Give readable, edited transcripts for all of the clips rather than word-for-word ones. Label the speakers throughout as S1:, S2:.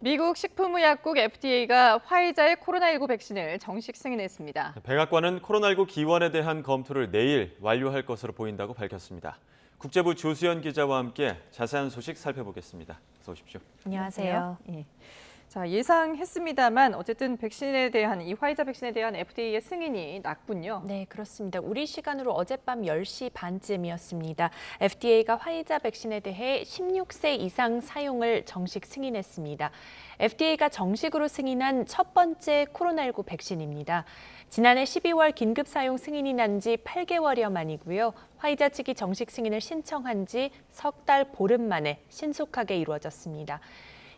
S1: 미국 식품의약국 FDA가 화이자의 코로나19 백신을 정식 승인했습니다.
S2: 백악관은 코로나19 기원에 대한 검토를 내일 완료할 것으로 보인다고 밝혔습니다. 국제부 조수연 기자와 함께 자세한 소식 살펴보겠습니다. 어서 오십시오.
S3: 안녕하세요.
S1: 예. 자, 예상했습니다만 어쨌든 이 화이자 백신에 대한 FDA의 승인이 났군요.
S3: 네, 그렇습니다. 우리 시간으로 어젯밤 10시 반쯤이었습니다. FDA가 화이자 백신에 대해 16세 이상 사용을 정식 승인했습니다. FDA가 정식으로 승인한 첫 번째 코로나19 백신입니다. 지난해 12월 긴급 사용 승인이 난 지 8개월여 만이고요. 화이자 측이 정식 승인을 신청한 지 석 달 보름 만에 신속하게 이루어졌습니다.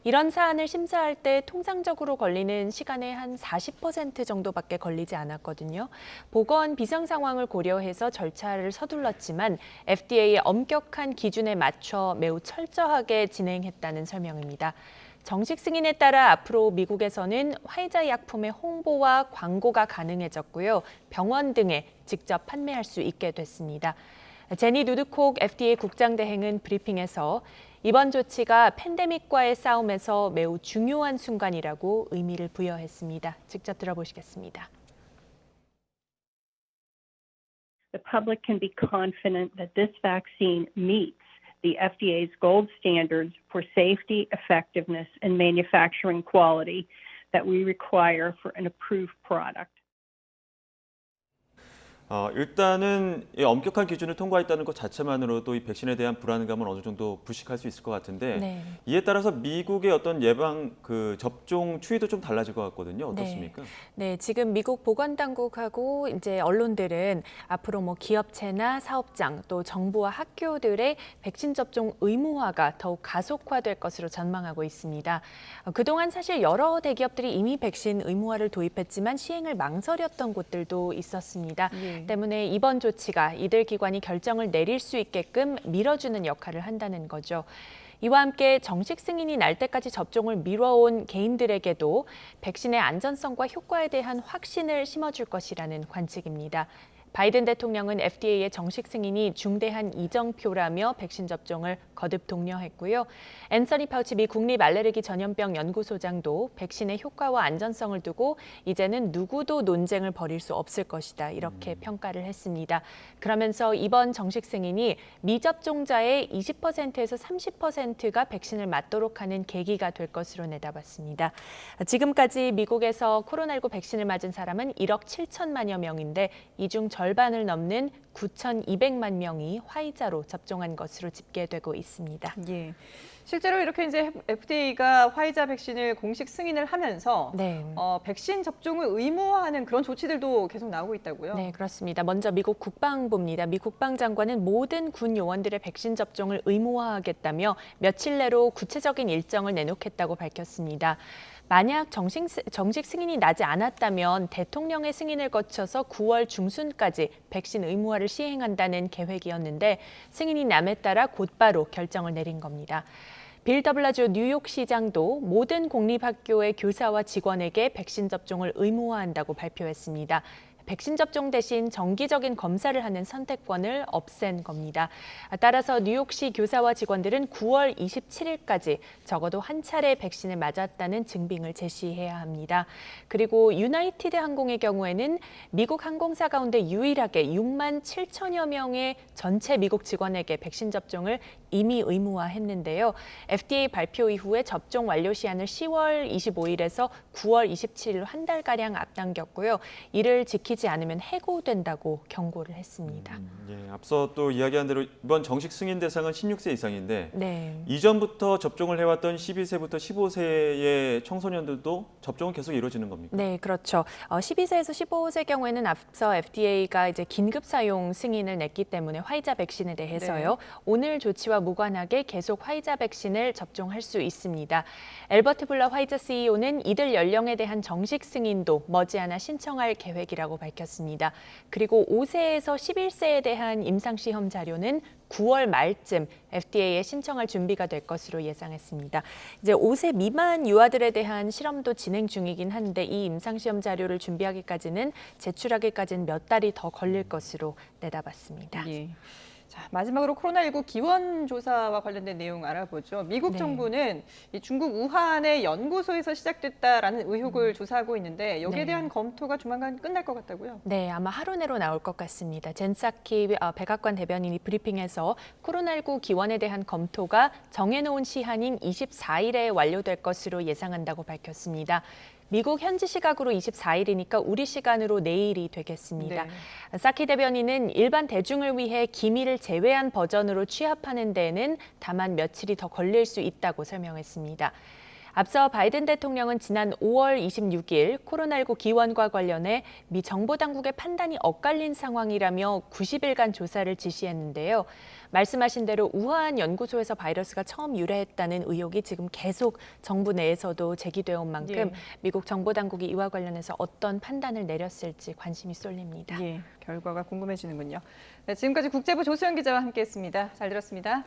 S3: 이런 사안을 심사할 때 통상적으로 걸리는 시간의 한 40% 정도밖에 걸리지 않았거든요. 보건 비상 상황을 고려해서 절차를 서둘렀지만 FDA의 엄격한 기준에 맞춰 매우 철저하게 진행했다는 설명입니다. 정식 승인에 따라 앞으로 미국에서는 화이자 약품의 홍보와 광고가 가능해졌고요. 병원 등에 직접 판매할 수 있게 됐습니다. 제니 누드콕 FDA 국장대행은 브리핑에서 이번 조치가 팬데믹과의 싸움에서 매우 중요한 순간이라고 의미를 부여했습니다. 직접 들어보시겠습니다.
S4: The public can be confident that this vaccine meets the FDA's gold standards for safety, effectiveness, and manufacturing quality that we require for an approved product.
S2: 일단은 이 엄격한 기준을 통과했다는 것 자체만으로도 이 백신에 대한 불안감은 어느 정도 부식할 수 있을 것 같은데
S3: 네.
S2: 이에 따라서 미국의 어떤 접종 추이도 좀 달라질 것 같거든요. 어떻습니까?
S3: 네, 지금 미국 보건당국하고 이제 언론들은 앞으로 기업체나 사업장 또 정부와 학교들의 백신 접종 의무화가 더욱 가속화될 것으로 전망하고 있습니다. 그동안 사실 여러 대기업들이 이미 백신 의무화를 도입했지만 시행을 망설였던 곳들도 있었습니다. 때문에 이번 조치가 이들 기관이 결정을 내릴 수 있게끔 밀어주는 역할을 한다는 거죠. 이와 함께 정식 승인이 날 때까지 접종을 미뤄온 개인들에게도 백신의 안전성과 효과에 대한 확신을 심어줄 것이라는 관측입니다. 바이든 대통령은 FDA의 정식 승인이 중대한 이정표라며 백신 접종을 거듭 독려했고요. 앤서니 파우치 미 국립 알레르기 전염병 연구소장도 백신의 효과와 안전성을 두고 이제는 누구도 논쟁을 벌일 수 없을 것이다 이렇게 평가를 했습니다. 그러면서 이번 정식 승인이 미접종자의 20%에서 30%가 백신을 맞도록 하는 계기가 될 것으로 내다봤습니다. 지금까지 미국에서 코로나19 백신을 맞은 사람은 1억 7천만여 명인데 이 중 절반을 넘는 9,200만 명이 화이자로 접종한 것으로 집계되고 있습니다.
S1: 예. 실제로 이렇게 이제 FDA가 화이자 백신을 공식 승인을 하면서
S3: 네.
S1: 백신 접종을 의무화하는 그런 조치들도 계속 나오고 있다고요?
S3: 네, 그렇습니다. 먼저 미국 국방부입니다. 미 국방장관은 모든 군 요원들의 백신 접종을 의무화하겠다며 며칠 내로 구체적인 일정을 내놓겠다고 밝혔습니다. 만약 정식 승인이 나지 않았다면 대통령의 승인을 거쳐서 9월 중순까지 백신 의무화를 시행한다는 계획이었는데 승인이 남에 따라 곧바로 결정을 내린 겁니다. 빌 더블라주 뉴욕시장도 모든 공립학교의 교사와 직원에게 백신 접종을 의무화한다고 발표했습니다. 백신 접종 대신 정기적인 검사를 하는 선택권을 없앤 겁니다. 따라서 뉴욕시 교사와 직원들은 9월 27일까지 적어도 한 차례 백신을 맞았다는 증빙을 제시해야 합니다. 그리고 유나이티드 항공의 경우에는 미국 항공사 가운데 유일하게 6만 7천여 명의 전체 미국 직원에게 백신 접종을 이미 의무화했는데요. FDA 발표 이후에 접종 완료 시한을 10월 25일에서 9월 27일로 한 달가량 앞당겼고요. 이를 지키지 않으면 해고된다고 경고를 했습니다.
S2: 예, 앞서 또 이야기한 대로 이번 정식 승인 대상은 16세 이상인데
S3: 네.
S2: 이전부터 접종을 해왔던 12세부터 15세의 청소년들도 접종은 계속 이루어지는 겁니까?
S3: 네, 그렇죠. 12세에서 15세 경우에는 앞서 FDA가 이제 긴급 사용 승인을 냈기 때문에 화이자 백신에 대해서요.
S1: 네.
S3: 오늘 조치와 무관하게 계속 화이자 백신을 접종할 수 있습니다. 엘버트 블러 화이자 CEO는 이들 연령에 대한 정식 승인도 머지않아 신청할 계획이라고 밝혔습니다. 그리고 5세에서 11세에 대한 임상시험 자료는 9월 말쯤 FDA에 신청할 준비가 될 것으로 예상했습니다. 이제 5세 미만 유아들에 대한 실험도 진행 중이긴 한데 이 임상시험 자료를 준비하기까지는 제출하기까지는 몇 달이 더 걸릴 것으로 내다봤습니다.
S1: 예. 자, 마지막으로 코로나19 기원 조사와 관련된 내용 알아보죠. 미국
S3: 네.
S1: 정부는 이 중국 우한의 연구소에서 시작됐다라는 의혹을 조사하고 있는데 여기에
S3: 네.
S1: 대한 검토가 조만간 끝날 것 같다고요?
S3: 네, 아마 하루 내로 나올 것 같습니다. 젠 사키 백악관 대변인이 브리핑에서 코로나19 기원에 대한 검토가 정해놓은 시한인 24일에 완료될 것으로 예상한다고 밝혔습니다. 미국 현지 시각으로 24일이니까 우리 시간으로 내일이 되겠습니다.
S1: 네.
S3: 사키 대변인은 일반 대중을 위해 기밀을 제외한 버전으로 취합하는 데에는 다만 며칠이 더 걸릴 수 있다고 설명했습니다. 앞서 바이든 대통령은 지난 5월 26일 코로나19 기원과 관련해 미 정보당국의 판단이 엇갈린 상황이라며 90일간 조사를 지시했는데요. 말씀하신 대로 우한 연구소에서 바이러스가 처음 유래했다는 의혹이 지금 계속 정부 내에서도 제기되어 온 만큼
S1: 예.
S3: 미국 정보당국이 이와 관련해서 어떤 판단을 내렸을지 관심이 쏠립니다.
S1: 예, 결과가 궁금해지는군요. 네, 지금까지 국제부 조수연 기자와 함께했습니다. 잘 들었습니다.